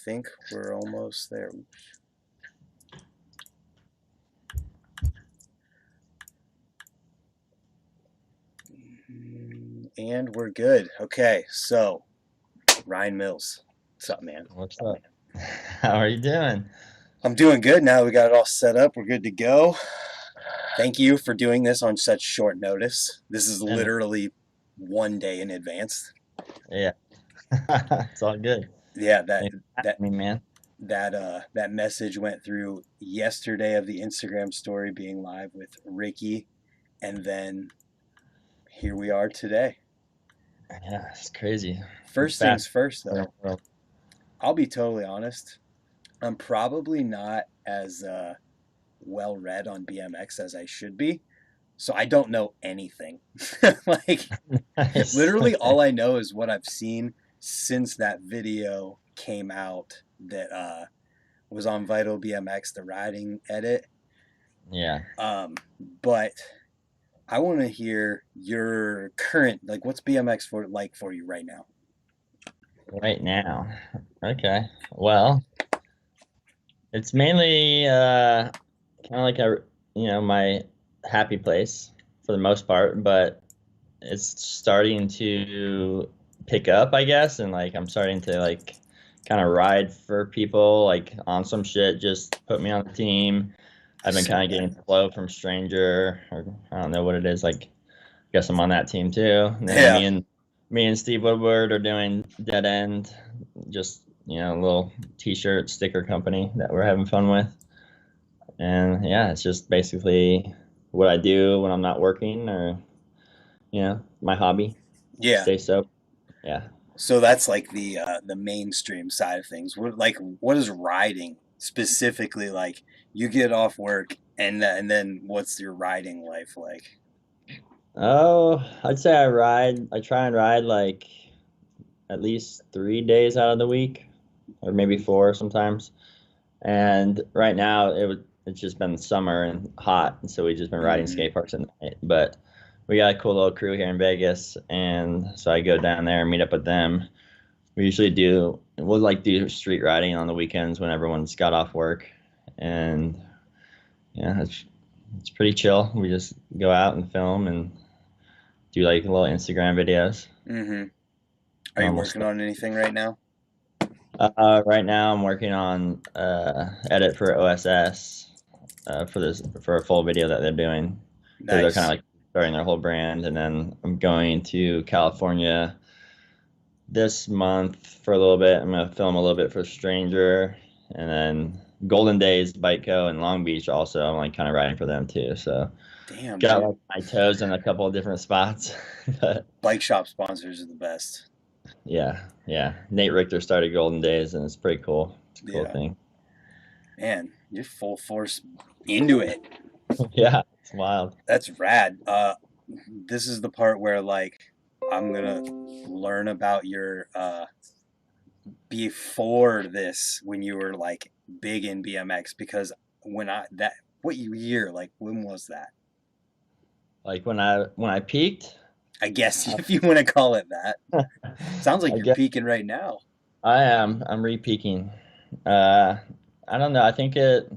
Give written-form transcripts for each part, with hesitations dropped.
think we're almost there. And we're good. Okay, so Ryan Mills. What's up, man? What's up? How are you doing? I'm doing good now. We got it all set up. We're good to go. Thank you for doing this on such short notice. This is And literally one day in advance. yeah, it's all good. Yeah, that Thanks for that having me, man. that message went through yesterday of the Instagram story being live with Ricky, and then here we are today. Yeah, it's crazy. The First things fast first, growing though. world. I'll be totally honest. I'm probably not as well read on BMX as I should be. So I don't know anything. Like Nice. literally Okay. all I know is what I've seen since that video came out that was on Vital BMX, the riding edit. Yeah. Um, but I want to hear your current, like, what's BMX for like for you right now? Right now. Okay. Well, it's mainly kind of like my happy place for the most part, but it's starting to pick up, I guess, and like I'm starting to like kind of ride for people like on some shit, just put me on the team. I I've been saw kind of that. getting flow from Stranger, or I don't know what it is. Like, I guess I'm on that team too. And then Yeah, me and Steve Woodward are doing Dead End, just a little T-shirt sticker company that we're having fun with. And yeah, it's just basically what I do when I'm not working, or my hobby. yeah. Stay sober. Yeah. So that's like the mainstream side of things. What is riding specifically like? You get off work and then what's your riding life like? Oh, I'd say I try and ride like at least 3 days out of the week, or maybe four sometimes. And right now it's just been summer and hot, and so we've just been riding Hmm. skate parks at night. But we got a cool little crew here in Vegas, and so I go down there and meet up with them. We'll like do street riding on the weekends when everyone's got off work, and yeah, it's pretty chill. We just go out and film and do like little Instagram videos, Hmm. Are you normal working stuff. on anything right now? Right now, I'm working on edit for OSS for a full video that they're doing because they're kind of Nice. like starting their whole brand. And then I'm going to California this month for a little bit. I'm gonna film a little bit for Stranger, and then Golden Days, Bike Co. and Long Beach also. I'm like kind of riding for them too. So Damn, got dude. like my toes in a couple of different spots. But Bike shop sponsors are the best. yeah, yeah. Nate Richter started Golden Days, and it's pretty cool. It's a cool Yeah. thing. Man, you're full force into it. Yeah, it's wild. That's rad. This is the part where like I'm gonna learn about your before this when you were like big in BMX because when I that what year like when was that? Like when I peaked, I guess I, if you want to call it that. Sounds like I you're guess peaking right now. I'm re-peaking. Uh, I don't know. I think it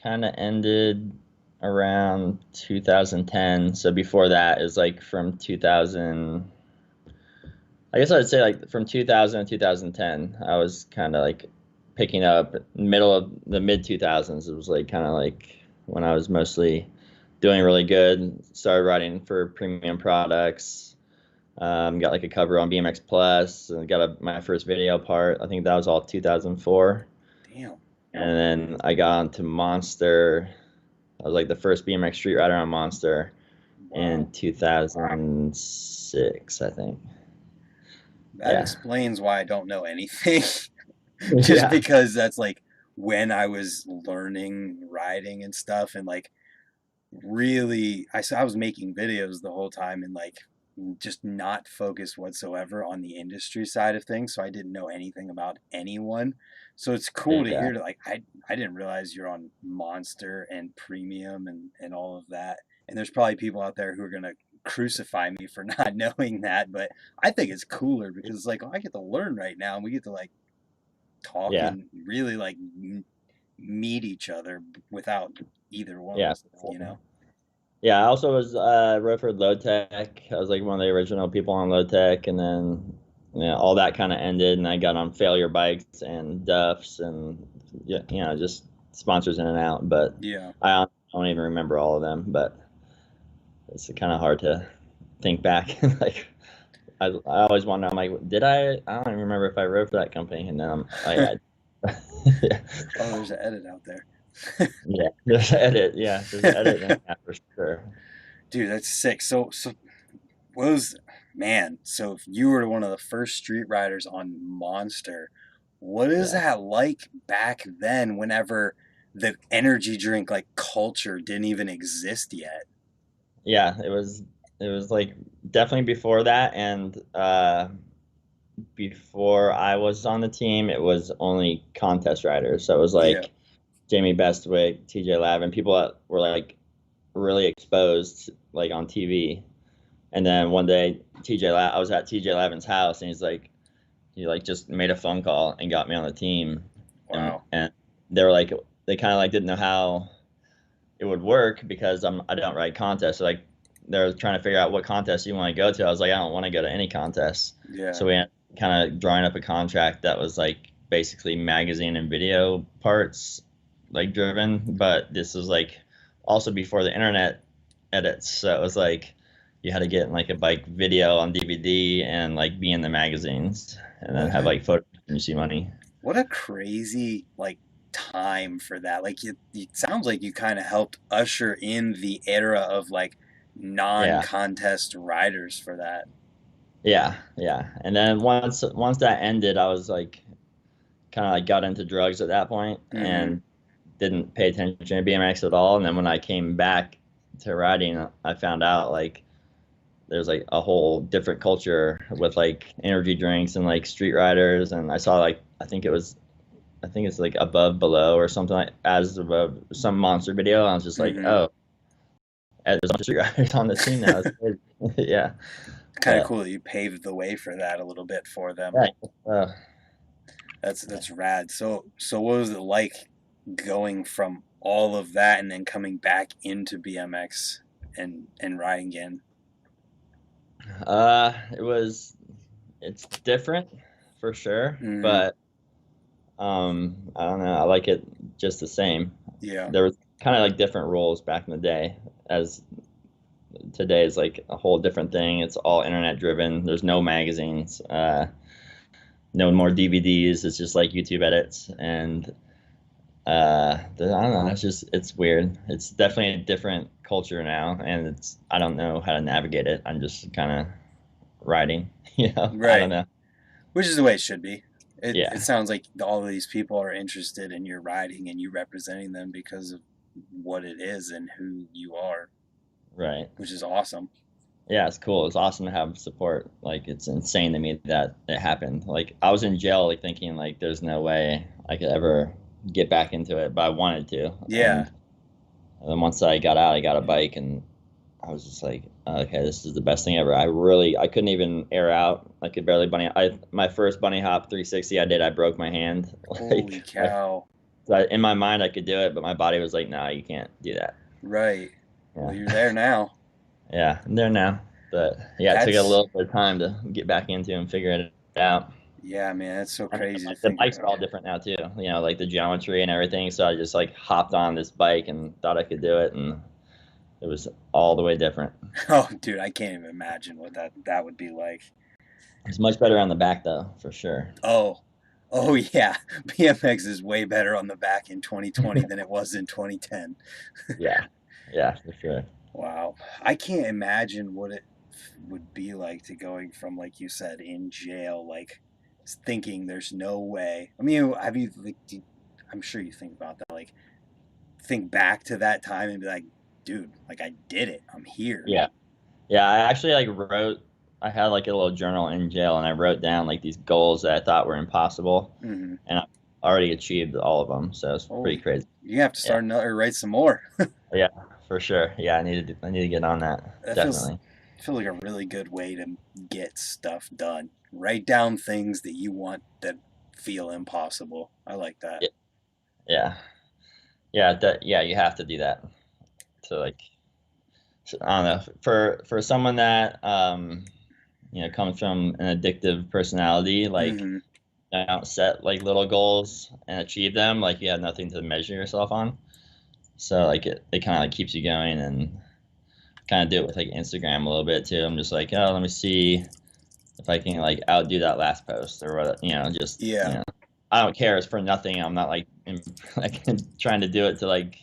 kind of ended around 2010. So before that is like from 2000. I guess I'd say like from 2000 to 2010. I was kind of like picking up middle of the mid 2000s. It was like kind of like when I was mostly doing really good. Started writing for premium products. Got like a cover on BMX Plus, and got my first video part. I think that was all 2004. Damn. And then I got onto Monster. I was like the first BMX street rider on Monster Wow. in 2006, I think. That Yeah. explains why I don't know anything. Just Yeah. because that's like when I was learning riding and stuff and like really I was making videos the whole time and like just not focused whatsoever on the industry side of things, so I didn't know anything about anyone. So it's cool to Yeah. hear that like I didn't realize you're on Monster and Premium and all of that. And there's probably people out there who are gonna crucify me for not knowing that, but I think it's cooler because like, oh, I get to learn right now and we get to like talk Yeah. and really like meet each other without either one Yeah. was, you know. Yeah, I also was wrote for Low Tech. I was like one of the original people on Low Tech, and then all that kind of ended, and I got on Failure Bikes and Duffs, and yeah, just sponsors in and out. But Yeah. I don't even remember all of them. But it's kind of hard to think back. Like I always wonder. I'm like, did I? I don't even remember if I wrote for that company, and then I'm like, yeah, Oh, there's an edit out there. yeah. There's an edit. Yeah, there's an edit. Yeah, for sure. Dude, that's sick. So what was, man, so if you were one of the first street riders on Monster, what is Yeah. that like back then whenever the energy drink like culture didn't even exist yet? Yeah, it was like definitely before that, and before I was on the team it was only contest riders, so it was Yeah. like Jamie Bestwick, TJ Lavin, people that were like really exposed like on TV. And then one day I was at TJ Lavin's house, and he like just made a phone call and got me on the team. Wow. And they were like, they kind of like didn't know how it would work because I don't ride contests. So like they're trying to figure out what contest you want to go to. I was like, I don't want to go to any contest. Yeah. So we kind of drawing up a contract that was like basically magazine and video parts like driven, but this was like also before the internet edits. So it was like you had to get like a bike video on DVD and like be in the magazines and then What have a like photos and you see money. what a crazy like time for that. Like it sounds like you kind of helped usher in the era of like Yeah. non-contest riders for that. Yeah, yeah. And then once that ended, I was like kind of like got into drugs at that point Mm-hmm. and didn't pay attention to BMX at all. And then when I came back to riding, I found out like there's like a whole different culture with like energy drinks and like street riders. And I saw like I think it's like Above Below or something like as above some monster video. And I was just like, Mm-hmm. oh, there's a bunch of street riders on this team now. It's crazy. Yeah, Kind of but cool that you paved the way for that a little bit for them. yeah, uh, That's rad. So what was it like going from all of that and then coming back into BMX and riding again? it was it's different for sure, Mm-hmm. but I don't know. I like it just the same. Yeah. There was kind of like different rules back in the day, as today is like a whole different thing. It's all internet driven. There's no magazines, no more DVDs. It's just like YouTube edits, and I don't know. It's weird. It's definitely a different culture now, and I don't know how to navigate it. I'm just kind of riding, I don't Right. know. Which is the way it should be. It Yeah, sounds like all of these people are interested in your riding and you representing them because of what it is and who you are, right. which is awesome. Yeah, it's cool. It's awesome to have support. Like it's insane to me that it happened. Like I was in jail, like thinking like there's no way I could ever get back into it, but I wanted to. Yeah. And then once I got out, I got a bike, and I was just like, okay, this is the best thing ever. I couldn't even air out. I could barely my first bunny hop 360 I did, I broke my hand. Holy cow. In my mind I could do it, but my body was like, no, you can't do that. Right. Well, Yeah. you're there now. Yeah, I'm there now. But yeah, it took a That's little bit of time to get back into and figure it out. Yeah, man, that's so And crazy to the think bikes about. are all different now too. Like the geometry and everything. So I just like hopped on this bike and thought I could do it, and it was all the way different. Oh, dude, I can't even imagine what that would be like. It's much better on the back though, for sure. Oh, oh yeah, BMX is way better on the back in 2020 than it was in 2010. Yeah, yeah, for sure. Wow, I can't imagine what it would be like to going from, like you said, in jail, like thinking there's no way. I mean, have you like? I'm sure you think about that. Like, think back to that time and be like, dude, like I did it. I'm here. Yeah, yeah. I actually like wrote. I had like a little journal in jail, and I wrote down like these goals that I thought were impossible, Hmm. and I already achieved all of them. So it's pretty Holy, crazy. you have to Yeah, start another, write some more. yeah, for sure. Yeah, I need to get on that. That feels Definitely. feel like a really good way to get stuff done. Write down things that you want that feel impossible. I like that. Yeah, yeah, yeah. That yeah, you have to do that. So like, I don't know. For someone that comes from an addictive personality, like Hmm. don't set like little goals and achieve them, like you have nothing to measure yourself on. So like it kind of like keeps you going and kind of do it with like Instagram a little bit too. I'm just like, oh, let me see if I can like outdo that last post or what, just, Yeah. I don't care. It's for nothing. I'm not like, like trying to do it to like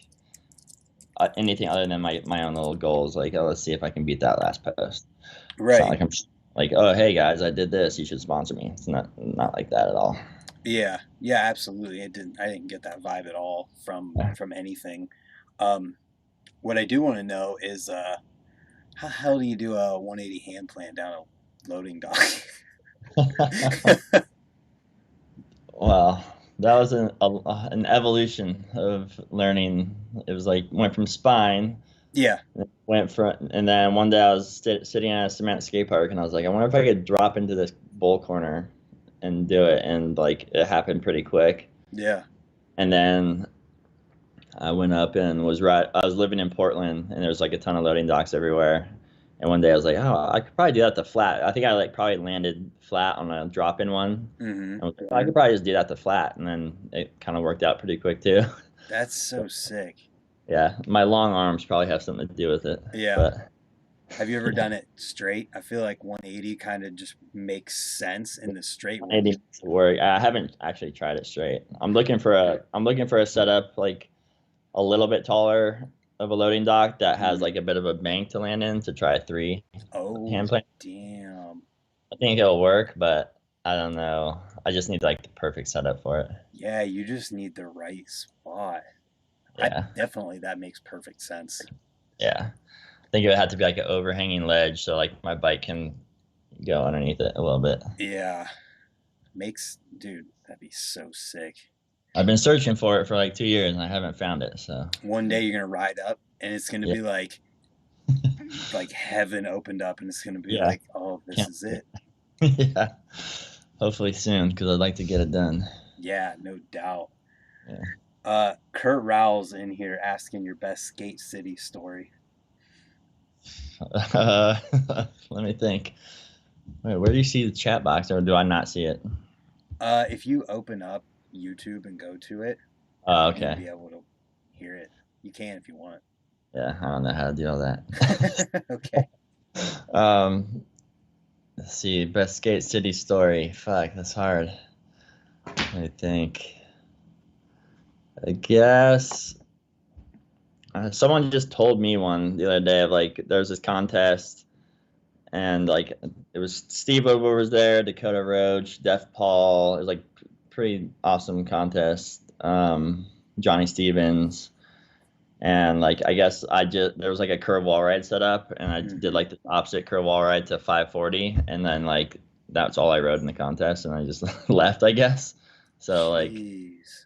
anything other than my own little goals. Like, oh, let's see if I can beat that last post. It's not Right. like I'm just like, oh, hey guys, I did this. You should sponsor me. It's not like that at all. Yeah. Yeah, absolutely. I didn't get that vibe at all from anything. Um, what I do want to know is how hell do you do a 180 hand plant down a loading dock? Well, that was an evolution of learning. It was like went from spine, Yeah. went from, and then one day I was sitting at a cement skate park, and I was like, I wonder if I could drop into this bowl corner and do it, and like it happened pretty quick. Yeah. And then I went up and was right. I was living in Portland, and there was like a ton of loading docks everywhere. And one day I was like, oh, I could probably do that to flat. I think I like probably landed flat on a drop in one. Hmm. I was like, "Oh, I could probably just do that to flat, and then it kind of worked out pretty quick too. That's so sick. Yeah, my long arms probably have something to do with it, Yeah. but Have you ever done it straight? I feel like 180 kind of just makes sense in the straight it one. needs to work. I haven't actually tried it straight. I'm looking for a setup like a little bit taller of a loading dock that has Hmm. like a bit of a bank to land in to try a three Oh, hand plane. damn. I think it'll work, but I don't know. I just need like the perfect setup for it. Yeah, you just need the right spot. I Yeah, definitely that makes perfect sense. yeah. I think it would have to be like an overhanging ledge so like my bike can go underneath it a little bit. Yeah, makes dude, that'd be so sick. I've been searching for it for like 2 years and I haven't found it. So One day you're gonna ride up and it's gonna yeah, be like heaven opened up and it's gonna be yeah, like, oh, this can't is wait. it. Yeah. Hopefully soon because I'd like to get it done. Yeah, no doubt. Yeah. Kurt Rowell's in here asking your best skate city story. Uh, let me think. Wait, where do you see the chat box, or do I not see it? If you open up YouTube and go to it, Oh, you'll okay. be able to hear it. You can if you want. Yeah, I don't know how to do all that. Okay. Let's see. Best skate city story. Fuck, that's hard. I think. I guess someone just told me one the other day of like there's this contest and like it was Steve Woodward was there, Dakota Roach, Def Paul. It was like pretty awesome contest. Johnny Stevens. And like I guess I just there was like a curve wall ride set up and I did Hmm. like the opposite curve wall ride to 540 and then like that's all I rode in the contest and I just left I guess. So like Jeez.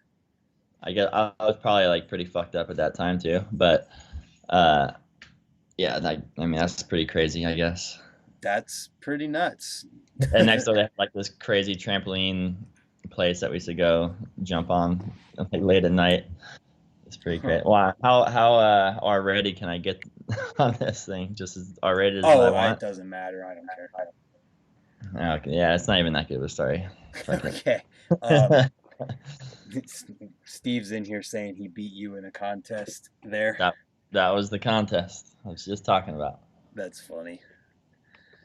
I guess I was probably like pretty fucked up at that time too. But uh yeah, I mean that's pretty crazy I guess. That's pretty nuts. And next door they have like this crazy trampoline place that we used to go jump on like late at night. It's pretty Huh. great. Wow, how R rated can I get on this thing? Just as R rated as I Oh, it want. doesn't matter. I don't care. Okay, yeah, it's not even that good of a story. Fuck it. Okay. Um, Steve's in here saying he beat you in a contest there. that that was the contest I was just talking about. That's funny.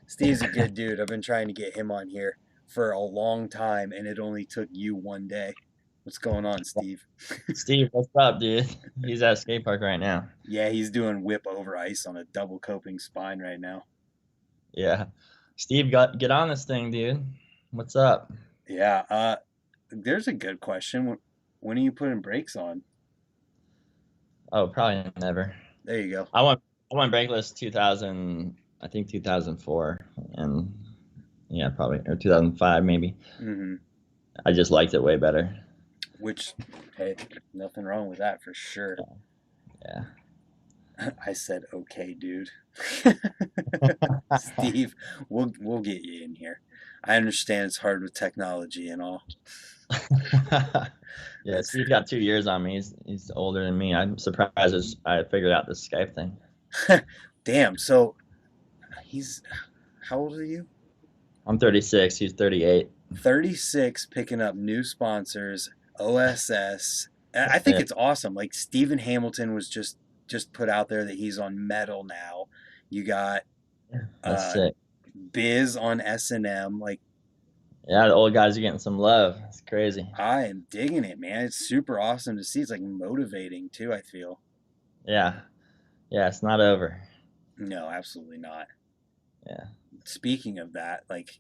Steve's a good dude. I've been trying to get him on here for a long time, and it only took you one day. What's going on, Steve? Steve, what's up, dude? He's at a skate park right now. Yeah, he's doing whip over ice on a double coping spine right now. Yeah, Steve, got get on this thing, dude. What's up? Yeah, there's a good question. When are you putting brakes on? Oh, probably never. There you go. I went brakeless 2000, I think 2004, and yeah, probably or 2005 maybe. Hmm. I just liked it way better. Which, hey, nothing wrong with that for sure. Yeah. I said, okay, dude. Steve, we'll get you in here. I understand it's hard with technology and all. Yeah, That's Steve's got 2 years on me. He's older than me. I'm surprised I figured out this Skype thing. damn. So he's how old are you? I'm 36. He's 38. 36, picking up new sponsors, OSS. I think Yeah, it's awesome. Like Stephen Hamilton was just put out there that he's on metal now. You got that's uh sick. Biz on S&M. Like Yeah, the old guys are getting some love. It's crazy. I am digging it, man. It's super awesome to see. It's like motivating too, I feel. Yeah, yeah, it's not over. No, absolutely not. Yeah. Speaking of that, like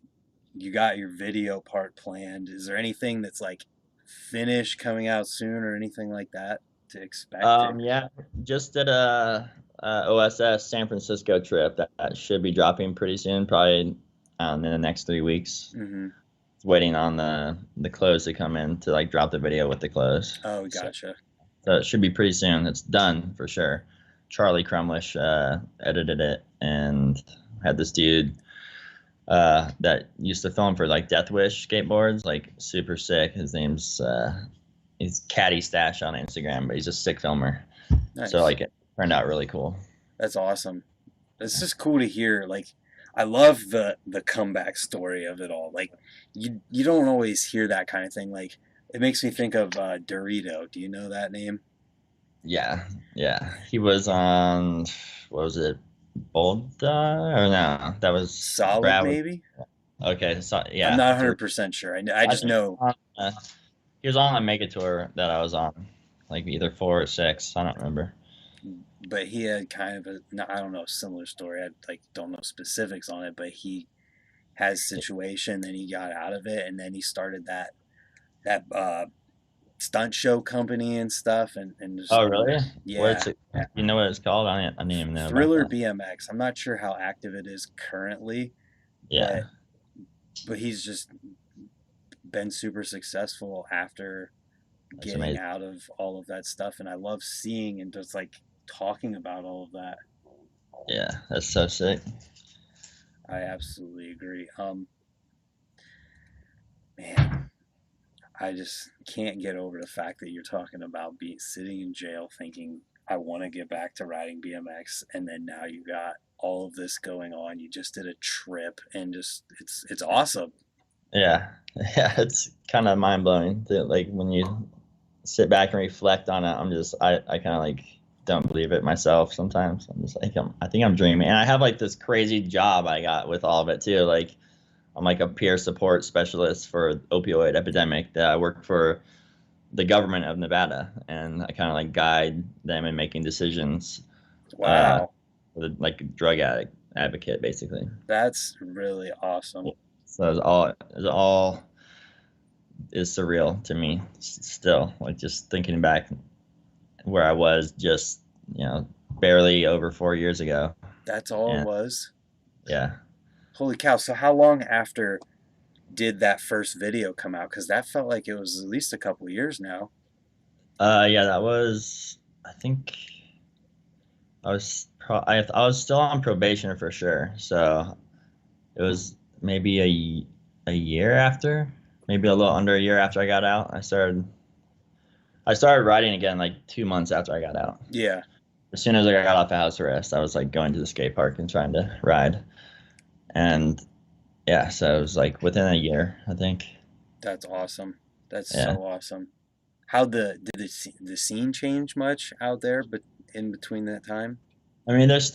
you got your video part planned. Is there anything that's like finished coming out soon or anything like that to expect it? Yeah, just did a OSS San Francisco trip that should be dropping pretty soon, probably in the next 3 weeks. Mm-hmm. Waiting on the clothes to come in to like drop the video with the clothes. Oh, So, gotcha. so it should be pretty soon. It's done for sure. Charlie Crumlish edited it and had this dude that used to film for like Death Wish skateboards, like super sick. His name's he's Caddy Stash on Instagram, but he's a sick filmer. So Nice. like it turned out really cool. That's awesome. It's just cool to hear. Like, I love the comeback story of it all. Like, you don't always hear that kind of thing. Like, it makes me think of Dorito. Do you know that name? Yeah, yeah. He was on what was it? Bold or no? That was Solid, Brad. maybe. Okay, so I'm yeah, not 100% sure. I I just think know. he was on a mega tour that I was on, like either 4 or 6. I don't remember. But he had kind of a no, I don't know, similar story. I like don't know specifics on it, but he has situation, then he got out of it, and then he started that stunt show company and stuff, and just Oh, really? yeah, You know what it's called? I didn't even know about Thriller that. BMX. I'm not sure how active it is currently, but Yeah, he's just been super successful after that's getting amazing. out of all of that stuff, and I love seeing and just like talking about all of that. Yeah, that's so sick. I absolutely agree. Man, I just can't get over the fact that you're talking about being sitting in jail thinking I want to get back to riding BMX, and then now you got all of this going on. You just did a trip, and just it's awesome. Yeah, yeah, it's kind of mind blowing that like when you sit back and reflect on it. I kind of like don't believe it myself sometimes. I'm just like I think I'm dreaming, and I have like this crazy job I got with all of it too. Like I'm like a peer support specialist for opioid epidemic that I work for the government of Nevada, and I kind of like guide them in making decisions, uh, Wow, like drug addict advocate basically. that's really awesome. So it's all is surreal to me still. Like just thinking back where I was just barely over 4 years ago, That's all it and was. yeah, Holy cow! So how long after did that first video come out? Because that felt like it was at least a couple years now. yeah, that was I think I was still on probation for sure. So it was maybe a year after, maybe a little under a year after I got out. I started riding again like 2 months after I got out. Yeah, As soon as I got off of house arrest, I was like going to the skate park and trying to ride. And yeah, so it was like within a year, I think. that's awesome. That's Yeah. so awesome. How did the scene change much out there, but in between that time? I mean, there's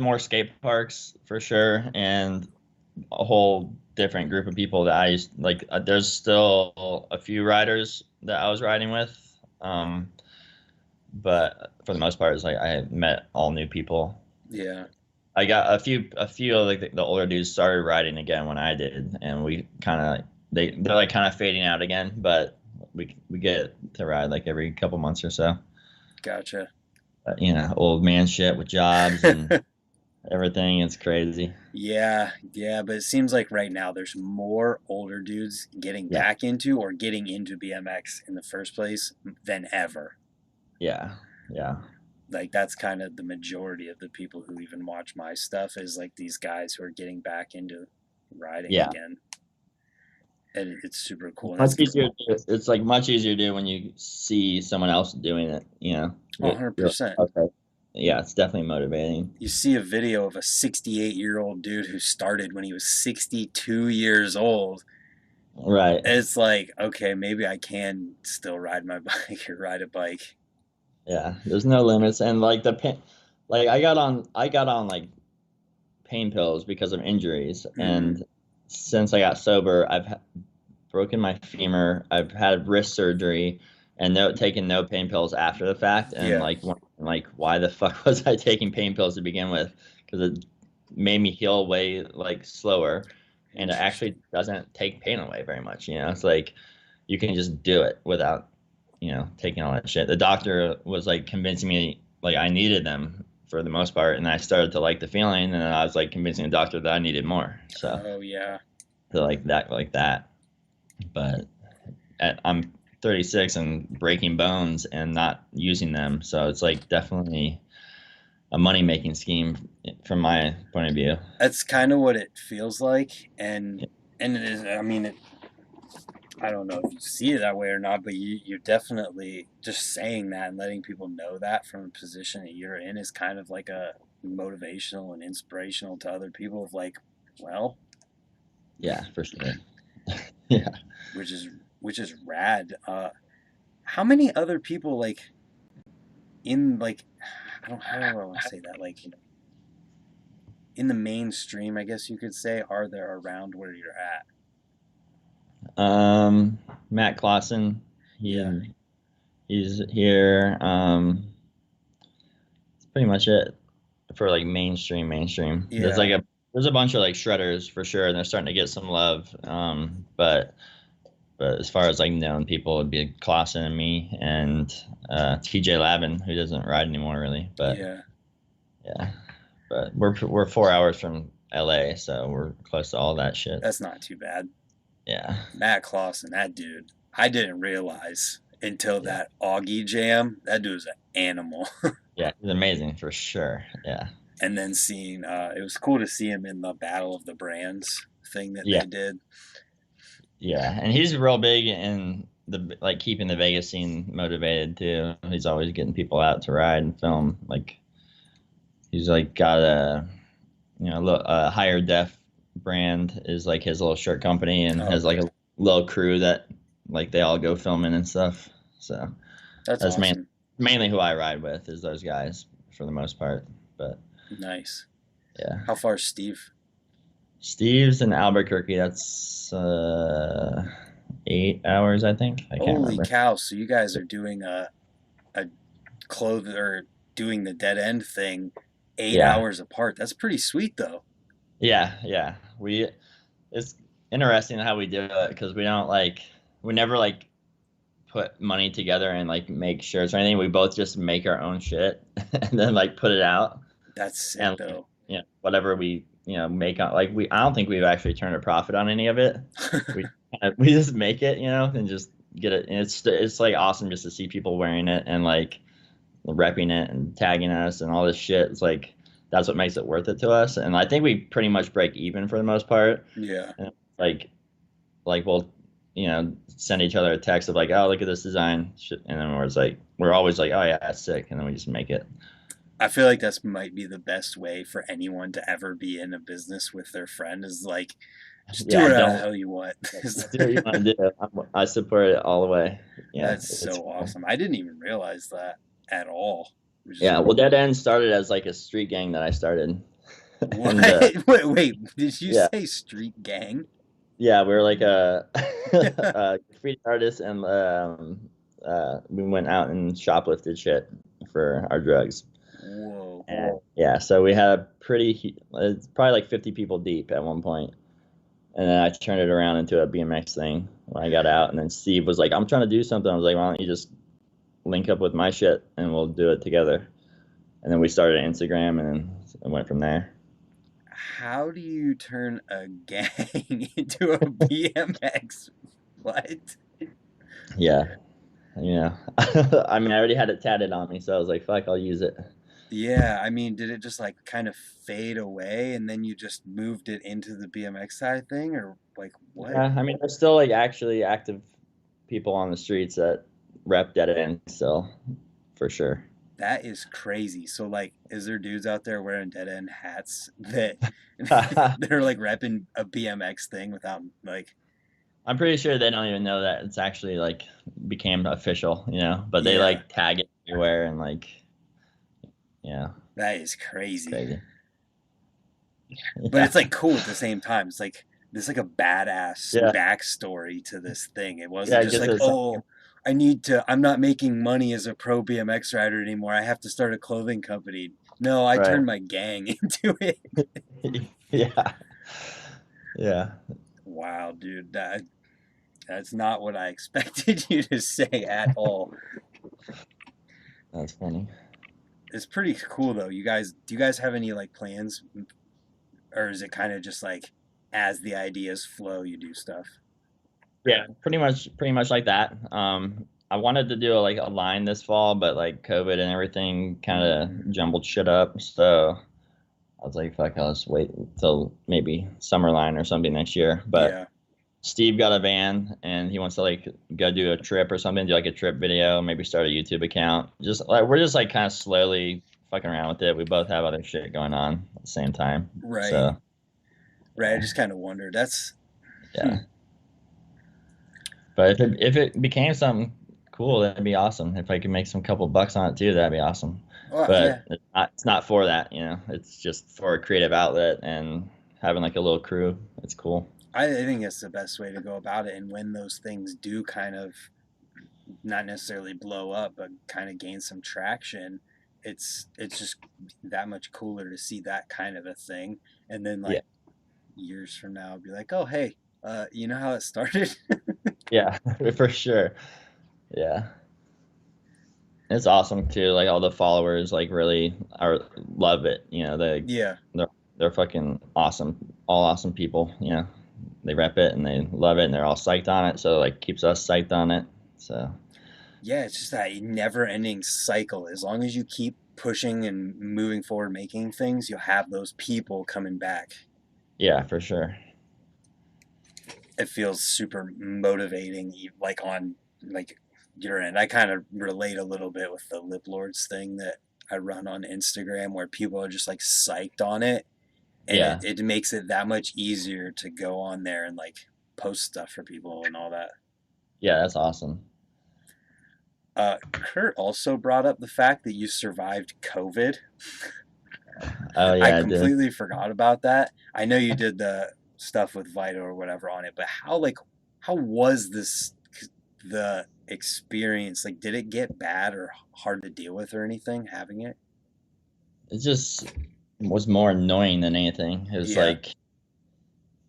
more skate parks for sure, and a whole different group of people that I used like. There's still a few riders that I was riding with, but for the most part, it's like I met all new people. Yeah, I got a few of like the older dudes started riding again when I did, and we kind of they're like kind of fading out again, but we get to ride like every couple months or so. gotcha. Old man shit with jobs and everything. It's crazy. Yeah, yeah, but it seems like right now there's more older dudes getting Yeah, back into or getting into BMX in the first place than ever. yeah, yeah, Like that's kind of the majority of the people who even watch my stuff is like these guys who are getting back into riding yeah. again. and it's super cool. And Much that's easier. It's like much easier to do when you see someone else doing it. You know. You're 100%. like, okay. Yeah, it's definitely motivating. You see a video of a 68-year-old dude who started when he was 62 years old. Right. It's like, okay, maybe I can still ride my bike or ride a bike. Yeah. There's no limits, and like the pain, like I got on like pain pills because of injuries, Hmm. and since I got sober, broken my femur. I've had wrist surgery, and taken no pain pills after the fact. And Yeah, like, why the fuck was I taking pain pills to begin with? Because it made me heal way like slower, and it actually interesting. doesn't take pain away very much. It's like you can just do it without, taking all that shit. The doctor was like convincing me like I needed them for the most part, and I started to like the feeling, and then I was like convincing the doctor that I needed more. Oh yeah, So like that. But I'm 36 and breaking bones and not using them, so it's like definitely a money making scheme from my point of view. that's kind of what it feels like, and it is. I mean, I don't know if you see it that way or not, but you're definitely just saying that and letting people know that from a position that you're in is kind of like a motivational and inspirational to other people of like, well, Yeah, for sure. Yeah. which is rad. How many other people like in like I don't how do I want to say that like in the mainstream, I guess you could say, are there around where you're at? Matt Clausen, Yeah, he's here. That's pretty much it for like mainstream. yeah, There's a bunch of like shredders for sure, and they're starting to get some love. But as far as like known people, it'd be Clausen and me and TJ Lavin, who doesn't ride anymore really. But yeah. yeah, but we're 4 hours from LA, so we're close to all that shit. That's not too bad. Yeah, Matt Clausen, that dude, I didn't realize until yeah, that Augie jam. That dude's an animal. yeah. He's amazing for sure. Yeah, And then seeing, it was cool to see him in the Battle of the Brands thing that yeah, they did. yeah. And he's real big in the like keeping the Vegas scene motivated too. He's always getting people out to ride and film. Like he's like got a higher def brand is like his little shirt company and Oh, has like okay. a little crew that like they all go filming and stuff. So That's that's awesome. mainly who I ride with is those guys for the most part. But Nice. yeah, How far is Steve? Steve's in Albuquerque. That's 8 hours, I think. I can't Holy remember. cow. So you guys are doing a clothes or doing the dead end thing eight Yeah, hours apart. That's pretty sweet though. yeah. It's interesting how we do it because we never like put money together and like make shirts or anything. We both just make our own shit and then like put it out That's sick and like, though. whatever we make on like we I don't think we've actually turned a profit on any of it. We we just make it, and just get it. And it's like awesome just to see people wearing it and like repping it and tagging us and all this shit. It's like that's what makes it worth it to us. And I think we pretty much break even for the most part. Yeah. And like we'll send each other a text of like, oh, look at this design, and then we're always like, oh yeah, that's sick, and then we just make it. I feel like that's might be the best way for anyone to ever be in a business with their friend is like, just do Yeah, whatever the don't hell you want. do what you want to do. I support it all the way. Yeah, That's it's so cool. awesome. I didn't even realize that at all, which is Yeah. Well, Dead End started as like a street gang that I started, what? and Wait, did you yeah, say street gang? yeah, we were like a graffiti artist, and we went out and shoplifted shit for our drugs. Whoa. And yeah, so we had a it's probably like 50 people deep at one point. And then I turned it around into a BMX thing when I got out. And then Steve was like, I'm trying to do something. I was like, why don't you just link up with my shit and we'll do it together. And then we started Instagram and then it went from there. How do you turn a gang into a BMX? What? Yeah. I mean, I already had it tatted on me. So I was like, fuck, I'll use it. Yeah, I mean, did it just like kind of fade away and then you just moved it into the BMX side thing or like what? Yeah, I mean, there's still like actually active people on the streets that rep dead end still, for sure. That is crazy. So like, is there dudes out there wearing dead end hats that they're like repping a BMX thing without like, I'm pretty sure they don't even know that it's actually like became official, but they yeah, like tag it everywhere and like, yeah, that is crazy. crazy. But it's Yeah. like cool at the same time. It's like there's like a badass Yeah. backstory to this thing. It Yeah, wasn't I just guess like, it's something. oh, I'm not making money as a pro BMX rider anymore. I have to start a clothing company. No, I Right. turned my gang into it. Yeah. Yeah. Wow, dude, that's not what I expected you to say at all. That's funny. It's pretty cool though. Do you guys have any like plans, or is it kind of just like as the ideas flow, you do stuff? Yeah, pretty much like that. I wanted to do like a line this fall, but like COVID and everything kind Hmm. of jumbled shit up. So I was like, fuck, I'll just wait till maybe summer line or something next year. But Yeah, Steve got a van and he wants to like go do a trip or something, do like a trip video, maybe start a YouTube account. Just like we're just like kind of slowly fucking around with it. We both have other shit going on at the same time. right, So right. I just kind of wondered. That's hmm. yeah. But if it became something cool, that'd be awesome. If I could make some couple bucks on it too, that'd be awesome. Well, yeah, But it's not for that, It's just for a creative outlet and having like a little crew. It's cool. I think it's the best way to go about it. And when those things do kind of not necessarily blow up, but kind of gain some traction, it's just that much cooler to see that kind of a thing. And then Yeah. like years from now, be like, oh hey, you know how it started? Yeah, for sure. Yeah. It's awesome too. Like all the followers like really are love it. Yeah, They're they're fucking awesome. All awesome people. They rep it and they love it and they're all psyched on it. So like keeps us psyched on it. So yeah. It's just that never-ending cycle. As long as you keep pushing and moving forward, making things, you'll have those people coming back. yeah, for sure. It feels super motivating, like on like your end. I kind of relate a little bit with the Lip Lords thing that I run on Instagram, where people are just like psyched on it, and Yeah. it makes it that much easier to go on there and like post stuff for people and all that. Yeah, that's awesome. Kurt also brought up the fact that you survived COVID. Oh I yeah, I did. completely forgot about that. I know you did the stuff with Vito or whatever on it, but how was this the experience? Like, did it get bad or hard to deal with or anything having it? It just was more annoying than anything. It was Yeah. like,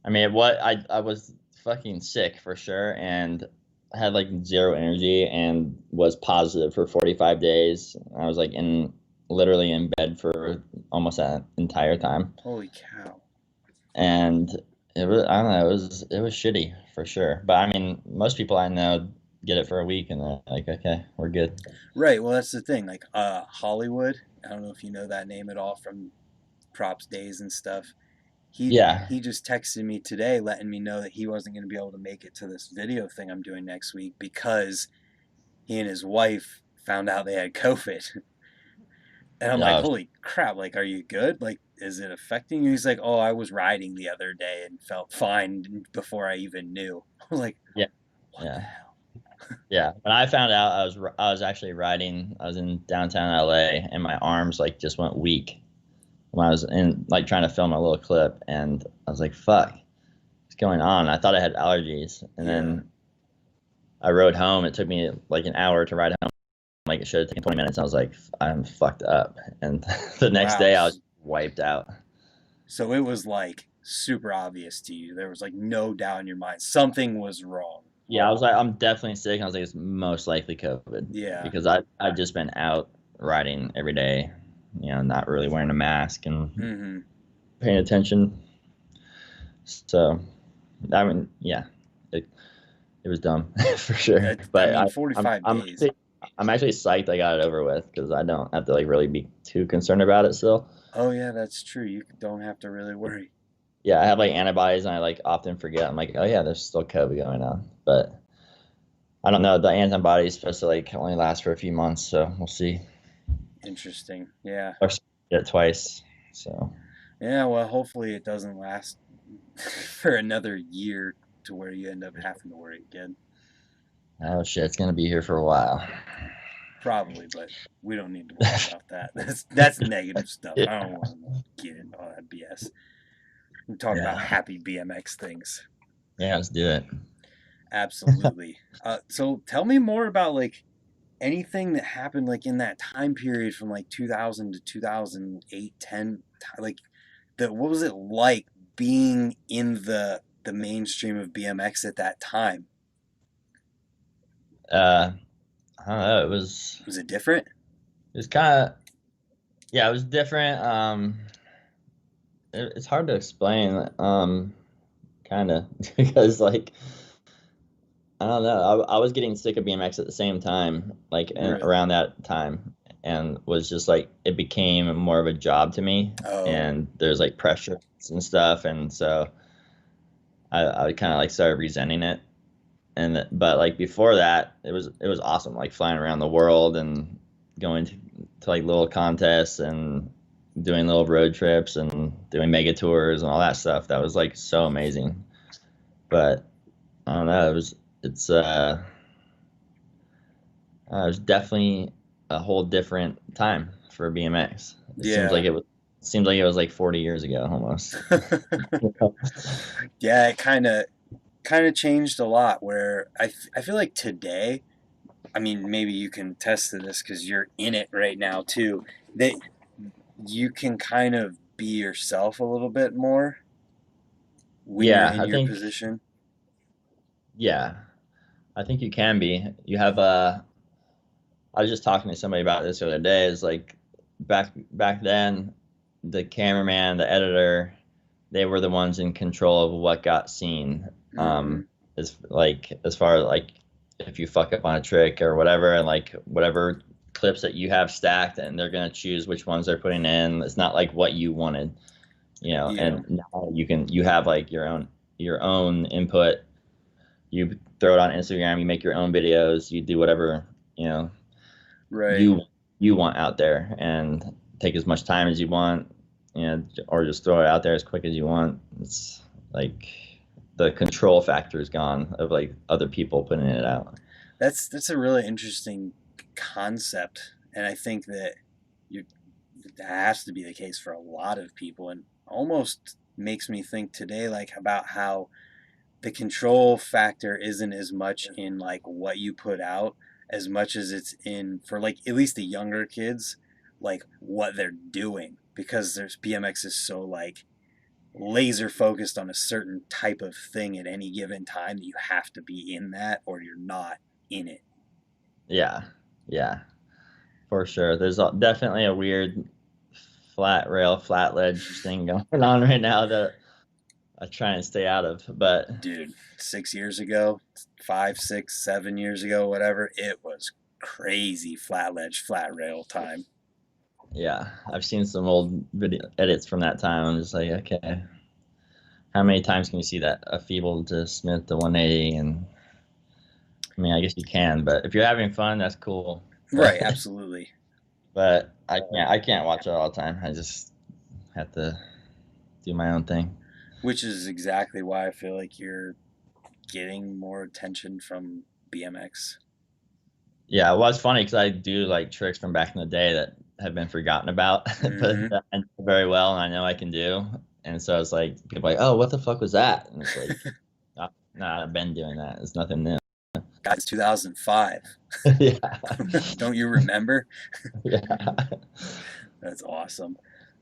I mean, what I was fucking sick for sure, and I had like zero energy and was positive for 45 days. I was like literally in bed for almost that entire time, Holy cow. and it was I don't know, it was shitty for sure. But I mean, most people I know get it for a week and they're like, okay, we're good. Right. Well, that's the thing. Like, Hollywood. I don't know if you know that name at all from props days and stuff. Yeah. He just texted me today, letting me know that he wasn't going to be able to make it to this video thing I'm doing next week because he and his wife found out they had COVID. And I'm like, Yeah. holy crap, like, are you good? Like, is it affecting you? He's like, oh, I was riding the other day and felt fine before I even knew. I was like, Yeah. what the Yeah. hell? Yeah, when I found out I was actually riding, I was in downtown LA and my arms like just went weak when I was in like trying to film a little clip and I was like, fuck, what's going on? I thought I had allergies and Yeah. then I rode home. It took me like an hour to ride home. Like it should have taken 20 minutes. I was like, I'm fucked up. And the next Wow. day I was wiped out. So it was like super obvious to you. There was like no doubt in your mind. Something was wrong. Yeah, I was like, I'm definitely sick. I was like, it's most likely COVID Yeah. because I've just been out riding every day, not really wearing a mask and Mm-hmm. paying attention. So, yeah, it, it was dumb for sure. I But mean, I'm 45 I'm days. I'm actually psyched I got it over with because I don't have to like really be too concerned about it still. Oh yeah, that's true. You don't have to really worry. Yeah, I have like antibodies and I like often forget. I'm like, oh yeah, there's still COVID going on. But I don't know. The antibody is supposed to like only last for a few months, so we'll see. Interesting. Yeah. Or get it twice. So Yeah, well, hopefully it doesn't last for another year to where you end up having to worry again. oh shit, it's gonna be here for a while. Probably, but we don't need to worry about that. That's negative stuff. Yeah. I don't want to get into all that BS. We talk about Yeah. happy BMX things. Yeah, let's do it. Absolutely. So tell me more about like anything that happened like in that time period from like 2000 to 2008, 10. Like what was it like being in the mainstream of BMX at that time? Uh I don't know, Was it different? it was kinda yeah, it was different. It's hard to explain, kinda because like I don't know. I was getting sick of BMX at the same time, like Really? around that time, and was just like it became more of a job to me, Oh, and there's like pressure and stuff, and so I kind of like started resenting it. But like before that, it was awesome, like flying around the world and going to like little contests and doing little road trips and doing mega tours and all that stuff. That was like so amazing. But I don't know. It's definitely a whole different time for BMX. It yeah. seems like it was like 40 years ago almost. Yeah, it kind of changed a lot where I feel like today, I mean, maybe you can test to this because you're in it right now too, that you can kind of be yourself a little bit more when you're Yeah, in I your think position. yeah, I think you can be. You have I was just talking to somebody about this the other day. Is like back then, the cameraman, the editor, they were the ones in control of what got seen. Hmm. As far as like if you fuck up on a trick or whatever, and like whatever clips that you have stacked, and they're gonna choose which ones they're putting in. It's not like what you wanted, Yeah, And now you have like your own input. You throw it on Instagram, you make your own videos, you do whatever you know right. you you want out there, and take as much time as you want, or just throw it out there as quick as you want. It's like the control factor is gone of like other people putting it out. That's a really interesting concept, and I think that you that has to be the case for a lot of people, and almost makes me think today like about how the control factor isn't as much in like what you put out as much as it's in for like at least the younger kids like what they're doing because there's BMX is so like laser focused on a certain type of thing at any given time that you have to be in that or you're not in it. Yeah, yeah, for sure. There's definitely a weird flat rail, flat ledge thing going on right now that I try and stay out of. But Dude, 6 years ago, 5, 6, 7 years ago, whatever, it was crazy flat ledge, flat rail time. yeah, I've seen some old video edits from that time. I'm just like, okay, how many times can you see that a feeble to Smith to 180? And I mean, I guess you can, but if you're having fun, that's cool. But Right, absolutely. but I can't watch it all the time. I just have to do my own thing. Which is exactly why I feel like you're getting more attention from BMX. Yeah, well, it's funny because I do like tricks from back in the day that have been forgotten about, but Hmm. I know very well, and I know I can do. And so it's like people are like, oh, what the fuck was that? And it's like, nah, I've been doing that. It's nothing new. That's 2005. Yeah, Don't you remember? yeah. That's awesome.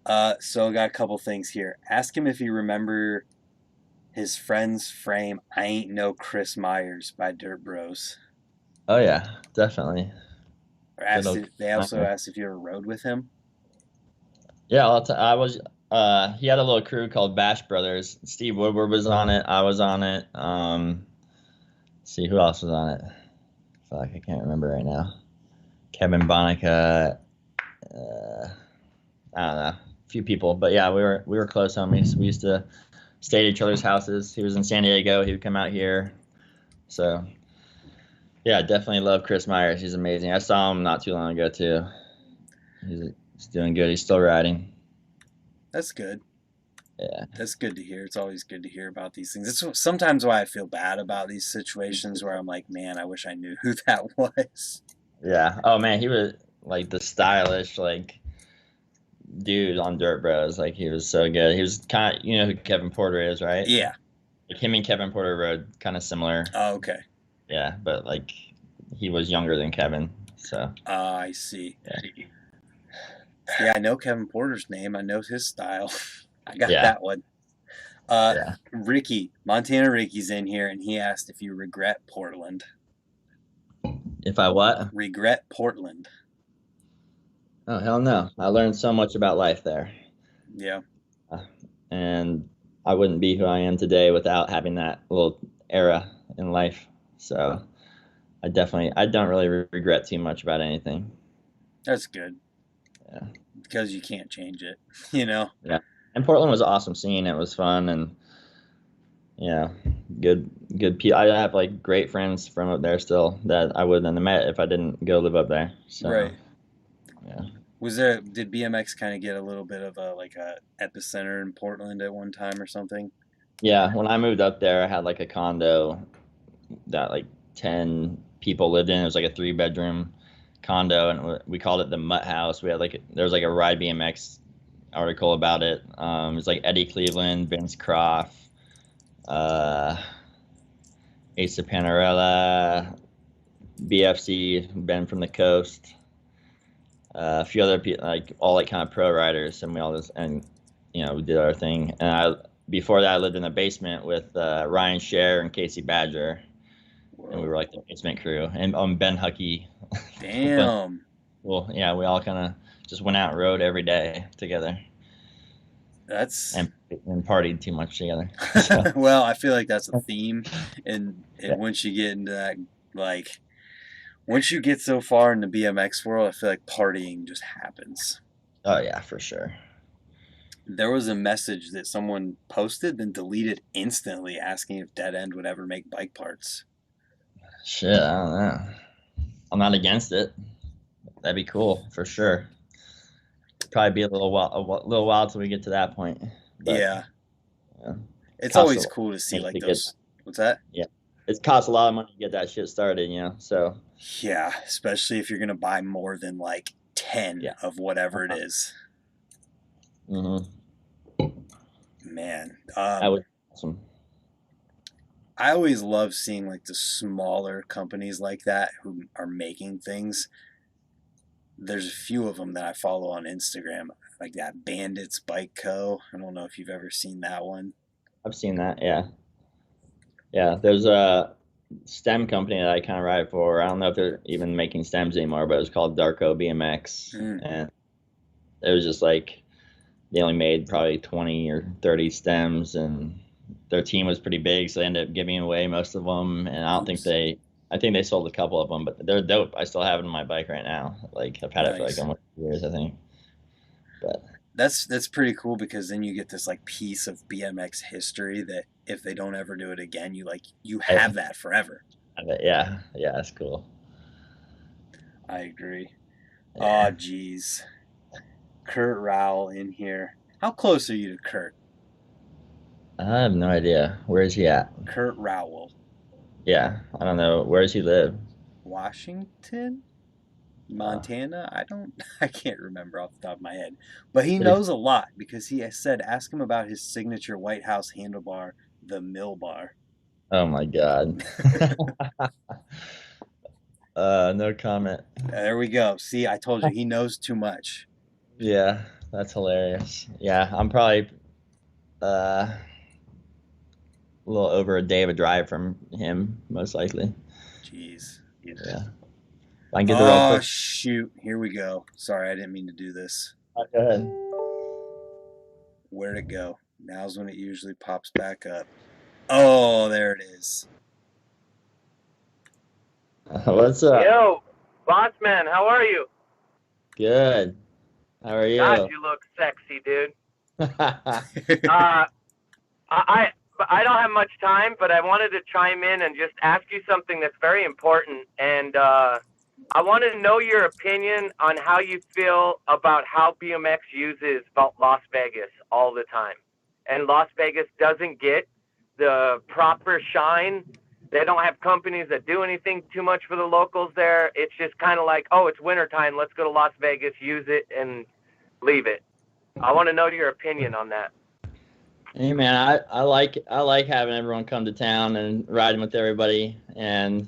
So I got a couple things here. Ask him if he remember his friend's frame. I ain't no Chris Myers by Dirt Bros. Oh yeah, definitely. Or Good asked old if, they also Climber. asked if you ever rode with him. Yeah, I was. He had a little crew called Bash Brothers. Steve Woodward was on it. I was on it. See who else was on it. Fuck, I can't remember right now. Kevin Bonica, I don't know, a few people, but yeah, we were close homies. We used to stay at each other's houses. He was in San Diego. He would come out here. So yeah, definitely love Chris Myers. He's amazing. I saw him not too long ago too. He's doing good. He's still riding. That's good. Yeah. That's good to hear. It's always good to hear about these things. It's sometimes why I feel bad about these situations where I'm like, man, I wish I knew who that was. Yeah. Oh man, he was like the stylish like dude on Dirt Bros. Like he was so good. He was kind of, you know who Kevin Porter is, right? Yeah. Like him and Kevin Porter rode kind of similar. Oh, okay. Yeah, but like he was younger than Kevin. So I see. yeah. Yeah, I know Kevin Porter's name. I know his style. I got Yeah. that one. Uh, Yeah. Montana Ricky's in here, and he asked if you regret Portland. If I what? Regret Portland. Oh hell no. I learned so much about life there. Yeah. Uh, and I wouldn't be who I am today without having that little era in life. So I don't really regret too much about anything. That's good Yeah. because you can't change it, you know? Yeah. And Portland was an awesome scene. It was fun and yeah, good people. I have like great friends from up there still that I wouldn't have met if I didn't go live up there. So Right. yeah. Did BMX kind of get a little bit of a epicenter in Portland at one time or something? Yeah, when I moved up there, I had like a condo that like 10 people lived in. It was like a 3 bedroom condo, and we called it the Mutt House. We had like there was like a Ride BMX article about it. It was like Eddie Cleveland, Vince Croft, uh, Asa Panarella, BFC, Ben from the Coast, a few other people, like all like kind of pro riders, and we all just and we did our thing. And I before that I lived in the basement with Ryan Scher and Casey Badger, and we Whoa. were like the basement crew. And Ben Huckey, but Damn. well, yeah, we all kind of just went out and rode every day together That's and partied too much together. So well, I feel like that's a theme, and yeah. once you get into that, like, once you get so far in the BMX world, I feel like partying just happens. Oh yeah, for sure. There was a message that someone posted, then deleted instantly, asking if Dead End would ever make bike parts. Shit, I don't know. I'm not against it. That'd be cool for sure. Probably be a little while till we get to that point, but Yeah, yeah, it's costs a always lot cool to see of money like to get. those. What's that? Yeah, it costs a lot of money to get that shit started. So Yeah, especially if you're gonna buy more than like 10 yeah. of whatever it Uh-huh. is. Hmm. Man, That was awesome. I always love seeing like the smaller companies like that who are making things. There's a few of them that I follow on Instagram, like that Bandits Bike Co. I don't know if you've ever seen that one. I've seen that. Yeah, yeah. There's a stem company that I kind of ride for. I don't know if they're even making stems anymore, but it was called Darko BMX, Mm, and it was just like they only made probably 20 or 30 stems, and their team was pretty big, so they ended up giving away most of them. And I don't think oops, I think they sold a couple of them, but they're dope. I still have it on my bike right now. Like I've had it for like nice. almost 2 years, I think. But That's pretty cool because then you get this like piece of BMX history that if they don't ever do it again, you I have that forever. have it. Yeah, yeah, that's cool. I agree. Oh, Yeah, geez. Kurt Rowell in here. How close are you to Kurt? I have no idea. Where is he at? Kurt Rowell. Yeah, I don't know. Where does he live? Washington? Uh, Montana? I can't remember off the top of my head. But he pretty. knows a lot because he has said, ask him about his signature White House handlebar, the Mill Bar. Oh my God. No comment. There we go. See, I told you he knows too much. Yeah, that's hilarious. Yeah, I'm probably a little over a day of a drive from him, most likely. Jeez. Yeah. I can get there real Oh, quick. shoot. Here we go. Sorry, I didn't mean to do this. Go ahead. Where'd it go? Now's when it usually pops back up. Oh, there it is. What's up? Yo, Boss man, how are you? Good. How are God, you? you look sexy, dude. Uh, I I don't have much time, but I wanted to chime in and just ask you something that's very important. And I want to know your opinion on how you feel about how BMX uses Las Vegas all the time. And Las Vegas doesn't get the proper shine. They don't have companies that do anything too much for the locals there. It's just kind of like, oh, it's wintertime. Let's go to Las Vegas, use it, and leave it. I want to know your opinion on that. Hey man, I like having everyone come to town and riding with everybody, and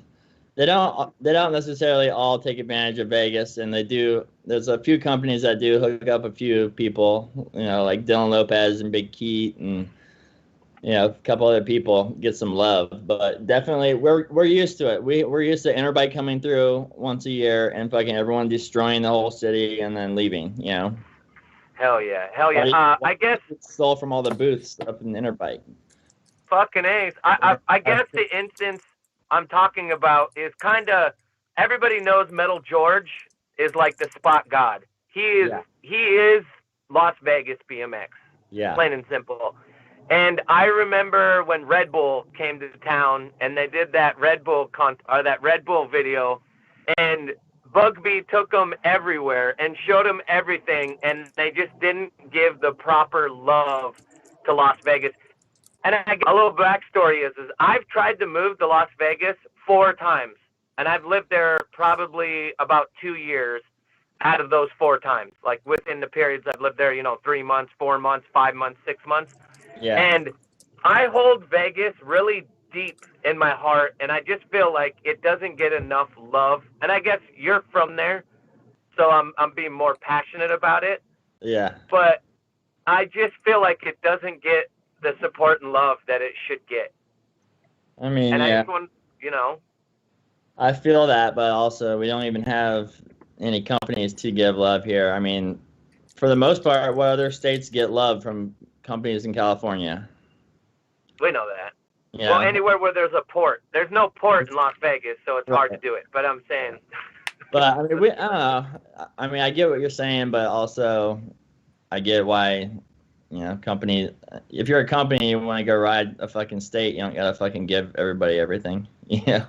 they don't necessarily all take advantage of Vegas, and they do. There's a few companies that do hook up a few people, like Dylan Lopez and Big Keat, and a couple other people get some love. But definitely, we're used to it. We're used to Interbike coming through once a year and fucking everyone destroying the whole city and then leaving. Hell yeah, hell yeah. I guess Stole from all the booths up in Interbike. fucking ace. I guess the instance I'm talking about is kind of everybody knows Metal George is like the spot god. He is Las Vegas BMX. Yeah. Plain and simple. And I remember when Red Bull came to town and they did that Red Bull that Red Bull video, and Bugby took them everywhere and showed them everything, and they just didn't give the proper love to Las Vegas. And a little backstory is I've tried to move to Las Vegas 4 times, and I've lived there probably about 2 years out of those 4 times. Like within the periods I've lived there, 3 months, 4 months, 5 months, 6 months. Yeah. And I hold Vegas really deep in my heart, and I just feel like it doesn't get enough love. And I guess you're from there, so I'm being more passionate about it. Yeah. But I just feel like it doesn't get the support and love that it should get. I mean, and yeah. I just want, I feel that, but also we don't even have any companies to give love here. I mean, for the most part, what other states get love from companies in California? We know that. Yeah. Well, anywhere where there's a port. There's no port in Las Vegas, so it's hard to do it. But I'm saying. But I mean, I don't know. I mean, I get what you're saying, but also I get why, company. If you're a company, you want to go ride a fucking state, you don't gotta fucking give everybody everything. Yeah.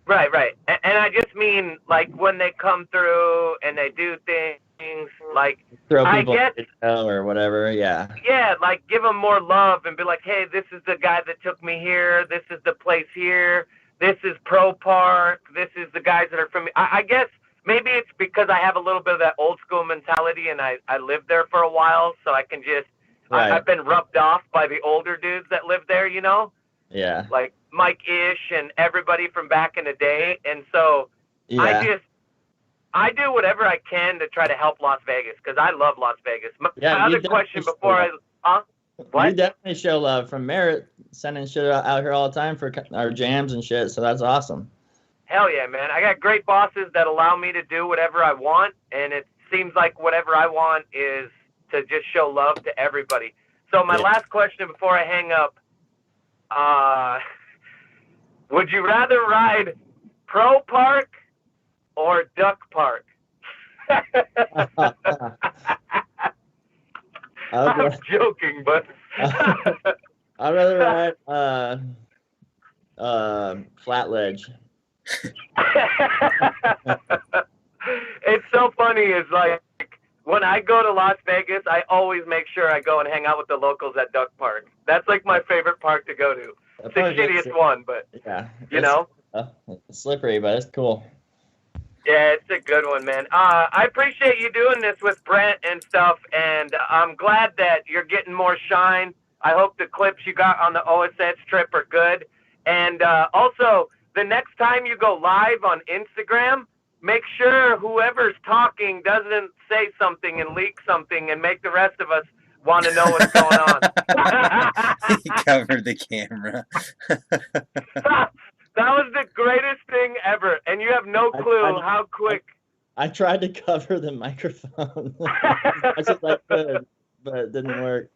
Right. And I just mean like when they come through and they do things like throw people or whatever. Yeah. Yeah, like give them more love and be like, hey, this is the guy that took me here. This is the place here. This is Pro Park. This is the guys that are from me. I guess maybe it's because I have a little bit of that old school mentality and I lived there for a while, so I can just right. I've been rubbed off by the older dudes that live there, Yeah. Like Mike Ish and everybody from back in the day. And so yeah. I do whatever I can to try to help Las Vegas because I love Las Vegas. My other question before what? You definitely show love from Merritt, sending shit out here all the time for our jams and shit, so that's awesome. Hell yeah, man. I got great bosses that allow me to do whatever I want, and it seems like whatever I want is to just show love to everybody. So my last question before I hang up, would you rather ride Pro Park or Duck Park? I'm joking, but I'd rather ride Flat Ledge. It's so funny. It's like when I go to Las Vegas, I always make sure I go and hang out with the locals at Duck Park. That's like my favorite park to go to. It's the shittiest one, but yeah, it's slippery, but it's cool. Yeah, it's a good one, man. I appreciate you doing this with Brent and stuff, and I'm glad that you're getting more shine. I hope the clips you got on the OSS trip are good. And also, the next time you go live on Instagram, make sure whoever's talking doesn't say something and leak something and make the rest of us want to know what's going on. He covered the camera. That was the greatest thing ever, and you have no clue how quick. I tried to cover the microphone as much as I could, but it didn't work.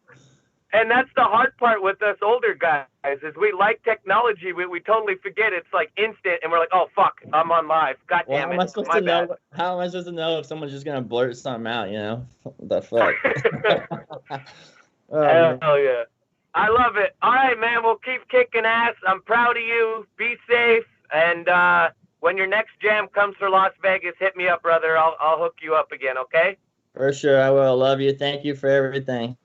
And that's the hard part with us older guys is we like technology. We totally forget it's like instant, and we're like, oh fuck, I'm on live. God Well, damn it, my bad. how am I supposed to know if someone's just gonna blurt something out? You know, the fuck. Oh man. Hell yeah. I love it. All right, man. We'll keep kicking ass. I'm proud of you. Be safe. And when your next jam comes for Las Vegas, hit me up, brother. I'll hook you up again, okay? For sure, I will. Love you. Thank you for everything.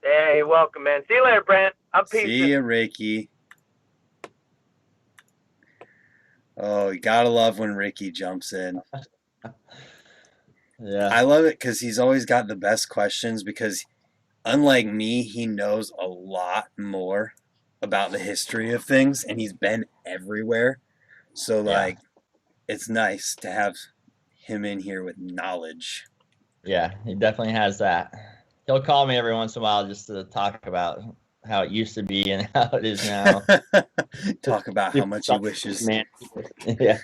Hey, you're welcome, man. See you later, Brent. I'm peacing. See ya, Ricky. Oh, you gotta love when Ricky jumps in. Yeah. I love it because he's always got the best questions because, unlike me, he knows a lot more about the history of things and he's been everywhere. So, like, it's nice to have him in here with knowledge. Yeah, he definitely has that. He'll call me every once in a while just to talk about how it used to be and how it is now. Talk about how much he wishes. Man. Yeah.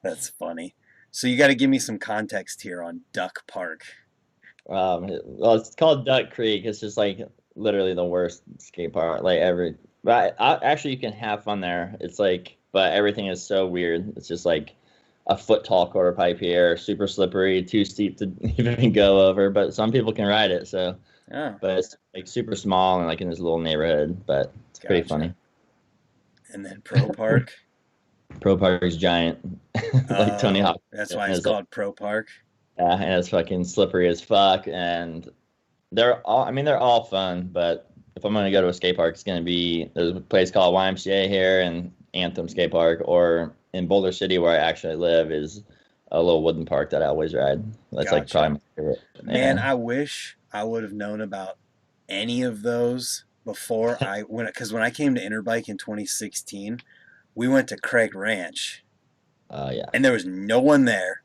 That's funny. So you got to give me some context here on Duck Park. Well, it's called Duck Creek. It's just like literally the worst skate park like ever. But actually, you can have fun there. It's like, but everything is so weird. It's just like a foot tall quarter pipe here, super slippery, too steep to even go over. But some people can ride it. So, but it's like super small and like in this little neighborhood. But it's pretty funny. And then Pro Park. Pro Park is giant, like Tony Hawk. That's why it's called Pro Park. Yeah, and it's fucking slippery as fuck. And they're all fun. But if I'm gonna go to a skate park, it's gonna be there's a place called YMCA here and Anthem Skate Park, or in Boulder City where I actually live is a little wooden park that I always ride. That's like probably my favorite. Man, I wish I would have known about any of those before I went, because when I came to Interbike in 2016. We went to Craig Ranch. Yeah. And there was no one there.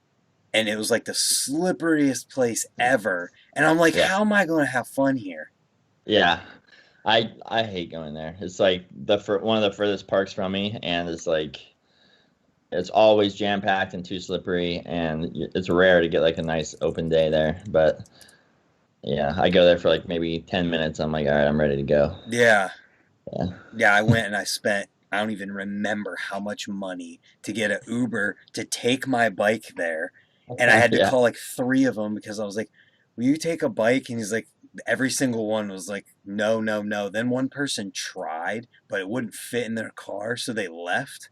And it was like the slipperiest place ever. And I'm like, how am I going to have fun here? Yeah. I hate going there. It's like one of the furthest parks from me. And it's like, it's always jam-packed and too slippery. And it's rare to get like a nice open day there. But yeah, I go there for like maybe 10 minutes. I'm like, all right, I'm ready to go. Yeah. Yeah, I went and I spent, I don't even remember how much money to get an Uber to take my bike there. And I had to call like 3 of them because I was like, will you take a bike? And he's like, every single one was like, no, no, no. Then one person tried, but it wouldn't fit in their car, so they left.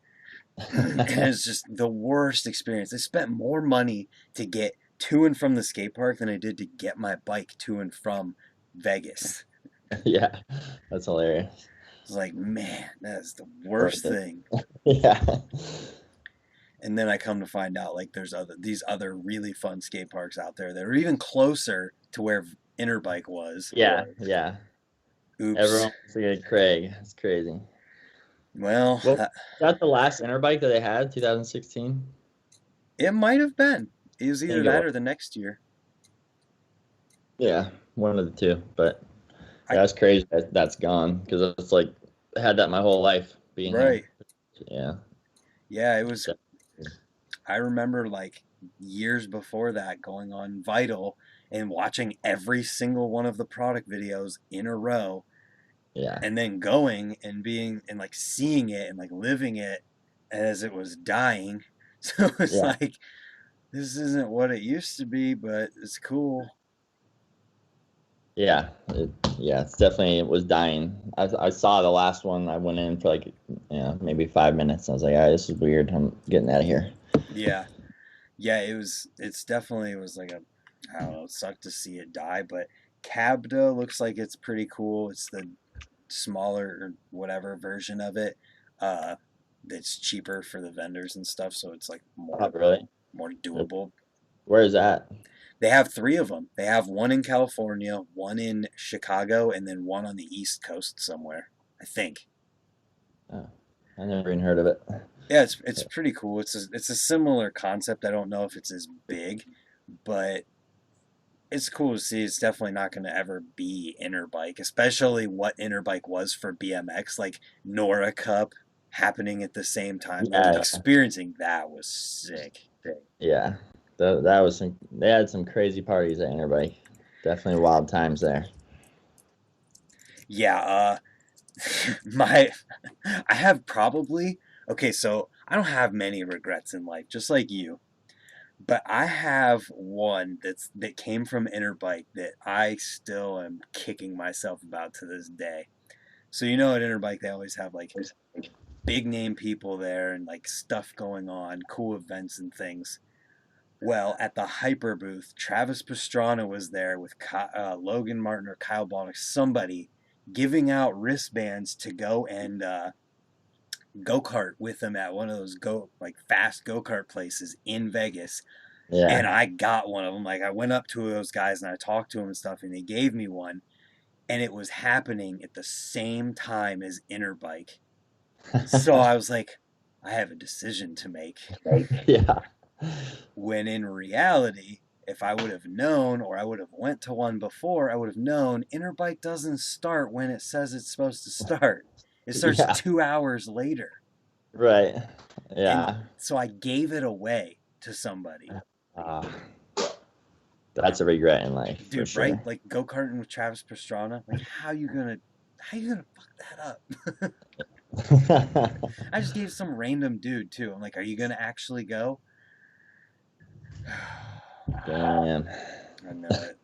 And it's just the worst experience. I spent more money to get to and from the skate park than I did to get my bike to and from Vegas. Yeah, that's hilarious. It's like, man, that is the worst thing. Yeah. And then I come to find out, like, there's these other really fun skate parks out there that are even closer to where Interbike was. Yeah. Oops. Everyone wants to get Craig. It's crazy. Well, is that the last Interbike that they had, 2016? It might have been. It was either that or the next year. Yeah, one of the two, but... That's crazy that's gone because it's like I had that my whole life being right here. Yeah, it was. I remember like years before that going on Vital and watching every single one of the product videos in a row, and then going and being and like seeing it and like living it as it was dying. So it's like, this isn't what it used to be, but it's cool. Yeah, it's definitely, it was dying. I saw the last one. I went in for like, maybe 5 minutes. I was like, all right, this is weird. I'm getting out of here. Yeah, it's definitely, it was like I don't know, it sucked to see it die, but Cabda looks like it's pretty cool. It's the smaller or whatever version of it. That's cheaper for the vendors and stuff, so it's like more doable. Where is that? They have 3 of them. They have one in California, one in Chicago, and then one on the East Coast somewhere, I think. Oh, I never even heard of it. Yeah, it's pretty cool. It's a similar concept. I don't know if it's as big, but it's cool to see. It's definitely not going to ever be Interbike, especially what Interbike was for BMX, like Nora Cup happening at the same time. Like, experiencing that was sick. Yeah. That was they had some crazy parties at Interbike. Definitely wild times there. Yeah, my I have probably okay, so I don't have many regrets in life, just like you. But I have one that came from Interbike that I still am kicking myself about to this day. So you know at Interbike they always have like big name people there and like stuff going on, cool events and things. Well, at the Hyper booth, Travis Pastrana was there with Logan Martin or Kyle Blonick, somebody giving out wristbands to go and go kart with them at one of those fast go kart places in Vegas. And Yeah. I got one of them. Like I went up to those guys and I talked to them and stuff, and they gave me one. And it was happening at the same time as Interbike. So I was like, I have a decision to make. Yeah. When in reality, if I would have known or I would have went to one before, I would have known Interbike doesn't start when it says it's supposed to start. It starts Yeah. 2 hours later. Right. And Yeah. so I gave it away to somebody. Uh, that's a regret in life for Dude, right? sure. Like go karting with Travis Pastrana. Like how you gonna fuck that up? I just gave some random dude too. I'm like, are you gonna actually go? Damn. I know it,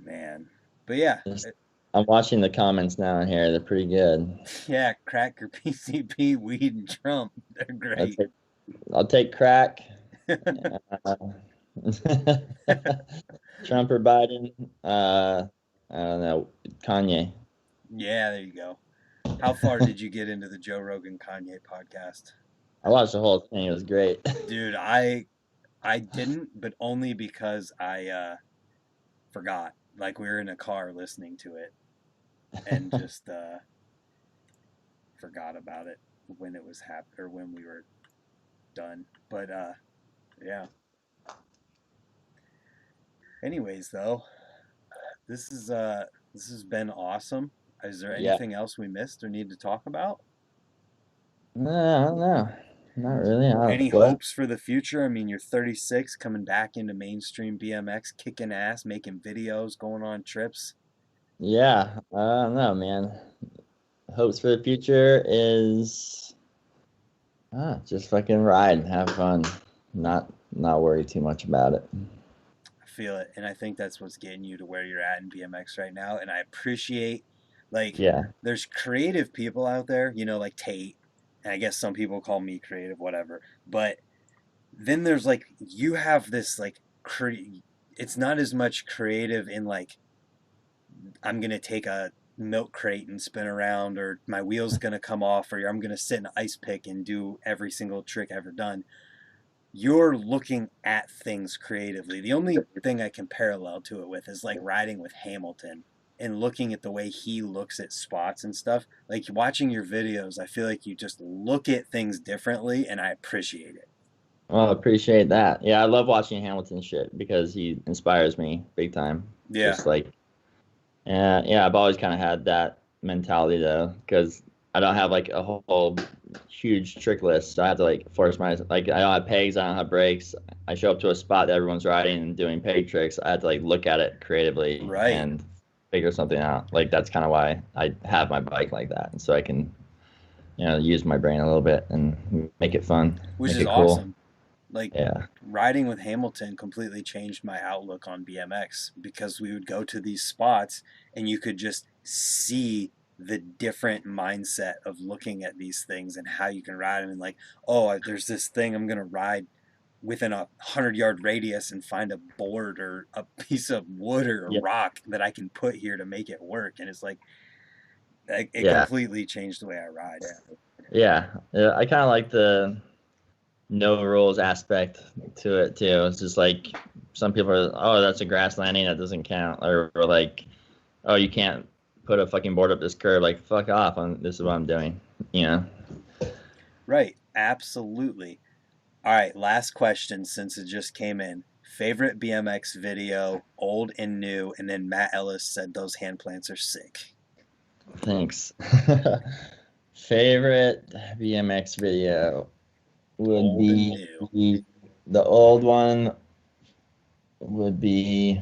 man. But yeah, Just, I'm watching the comments now in here. They're pretty good. yeah, crack your PCP, weed, and Trump. They're I'll great. take, I'll take crack. Uh, Trump or Biden? I don't know. Kanye. Yeah, there you go. How far did you get into the Joe Rogan Kanye podcast? I watched the whole thing. It was great. Dude, I didn't, but only because I forgot. Like we were in a car listening to it and just forgot about it when it was or when we were done. But yeah. Anyways, though, this has been awesome. Is there Yeah. anything else we missed or need to talk about? No, I don't know. Not really. Any What? hopes for the future? I mean, you're 36, coming back into mainstream BMX, kicking ass, making videos, going on trips. Yeah. I don't know, man. Hopes for the future is just fucking ride and have fun. Not worry too much about it. I feel it, and I think that's what's getting you to where you're at in BMX right now. And I appreciate, like, Yeah. there's creative people out there, like Tate, and I guess some people call me creative, whatever. But then there's like you have this like it's not as much creative in like I'm gonna take a milk crate and spin around, or my wheel's gonna come off, or I'm gonna sit in an ice pick and do every single trick ever done. You're looking at things creatively. The only thing I can parallel to it with is like riding with Hamilton and looking at the way he looks at spots and stuff. Like watching your videos, I feel like you just look at things differently, and I appreciate it. Well, I appreciate that. Yeah, I love watching Hamilton shit because he inspires me big time. Yeah, Just like, yeah, I've always kind of had that mentality though, because I don't have like a whole huge trick list. So I have to like force like I don't have pegs, I don't have brakes. I show up to a spot that everyone's riding and doing peg tricks. I have to like look at it creatively right. and figure something out. Like that's kind of why I have my bike like that, and so I can use my brain a little bit and make it fun, Which make is it cool. awesome. Like Yeah. riding with Hamilton completely changed my outlook on BMX because we would go to these spots and you could just see the different mindset of looking at these things and how you can ride them. And like, oh, there's this thing I'm gonna ride within 100-yard radius and find a board or a piece of wood or a Yeah. rock that I can put here to make it work. And it's like it Yeah. completely changed the way I ride. Yeah. Yeah. I kind of like the no rules aspect to it too. It's just like some people are, oh, that's a grass landing, that doesn't count, or like, oh, you can't put a fucking board up this curve. Like, fuck off. This is what I'm doing. You know. Right, absolutely. All right, last question since it just came in. Favorite BMX video, old and new, and then Matt Ellis said those hand plants are sick. Thanks. Favorite BMX video would Old and be new. the old one would be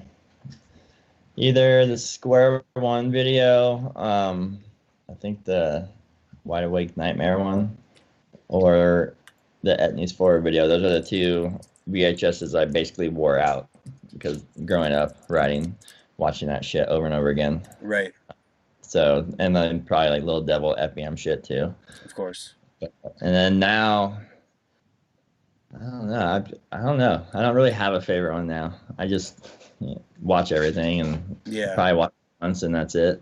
Either the Square One video, I think the Wide Awake Nightmare one, or the Etnies Forward video. Those are the two VHSs I basically wore out because growing up riding, watching that shit over and over again. Right. So, and then probably like Little Devil FBM shit too. Of course. And then now, I don't know. I don't know. I don't really have a favorite one now. I just watch everything and Yeah. probably watch once and that's it.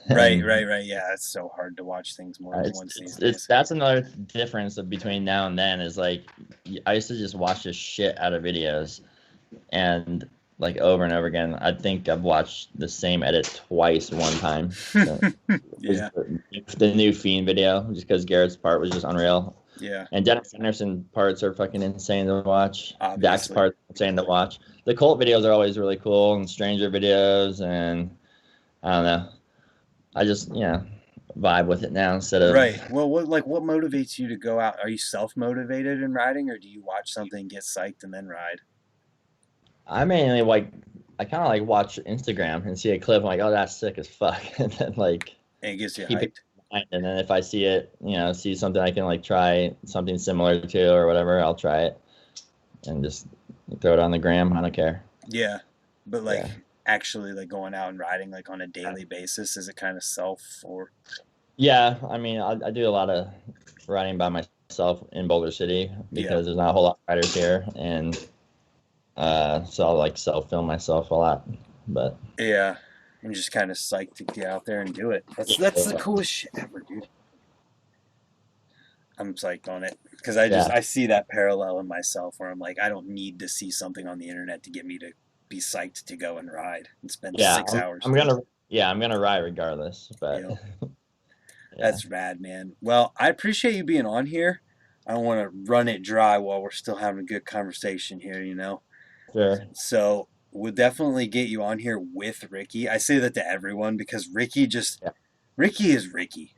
Right, And, right. Yeah, it's so hard to watch things more than once these days. that's another difference between now and then is like I used to just watch the shit out of videos and like over and over again. I think I've watched the same edit twice one time. So, Yeah. the new Fiend video, just because Garrett's part was just unreal. Yeah. And Dennis Anderson parts are fucking insane to watch. Obviously. Dak's parts are insane to watch. The Colt videos are always really cool, and Stranger videos, and I don't know. I just vibe with it now instead of Right. Well, what motivates you to go out? Are you self-motivated in riding, or do you watch something, get psyched, and then ride? I mainly like I kind of like watch Instagram and see a clip. I'm like, oh, that's sick as fuck, and then like And it gets you keep it hyped. in mind. And then if I see it, see something I can like try something similar to or whatever, I'll try it and just throw it on the gram. I don't care. Yeah. But like Yeah. actually like going out and riding like on a daily basis, is it kind of self or Yeah, I mean, I do a lot of riding by myself in Boulder City because there's not a whole lot of riders here, and so I'll like self-film myself a lot. But yeah. I'm just kind of psyched to get out there and do it. That's the coolest shit ever, dude. I'm psyched on it because I see that parallel in myself where I'm like, I don't need to see something on the internet to get me to be psyched to go and ride and spend 6 hours. I'm gonna ride regardless. But You know, that's rad, man. Well, I appreciate you being on here. I don't want to run it dry while we're still having a good conversation here. Sure. So we'll definitely get you on here with Ricky. I say that to everyone because Ricky is Ricky.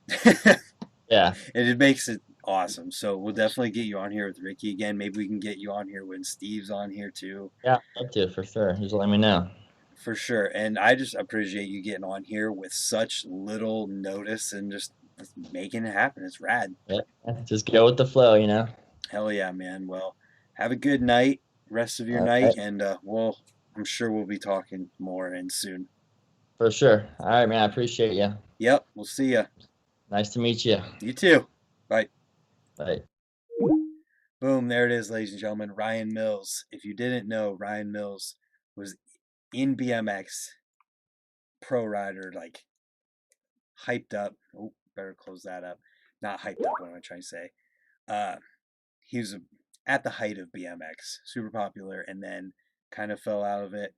Yeah. And it makes it awesome. So we'll definitely get you on here with Ricky again. Maybe we can get you on here when Steve's on here too. Yeah, I'd love to for sure. Just let me know. For sure. And I just appreciate you getting on here with such little notice and just making it happen. It's rad. Yeah. Just go with the flow, Hell yeah, man. Well, have a good night, rest of your night, and I'm sure we'll be talking more and soon. For sure. All right, man. I appreciate you. Yep, we'll see ya. Nice to meet you. You too. Bye. Bye. Boom, there it is, ladies and gentlemen. Ryan Mills. If you didn't know, Ryan Mills was in BMX, pro rider, like hyped up. Oh, better close that up. Not hyped up, what am I trying to say? He was at the height of BMX, super popular, and then kind of fell out of it,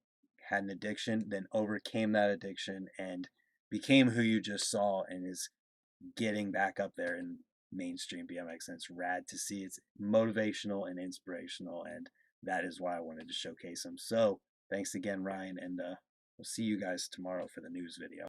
had an addiction, then overcame that addiction and became who you just saw and is getting back up there in mainstream BMX. And it's rad to see. It's motivational and inspirational, and that is why I wanted to showcase him. So thanks again, Ryan, and we'll see you guys tomorrow for the news video.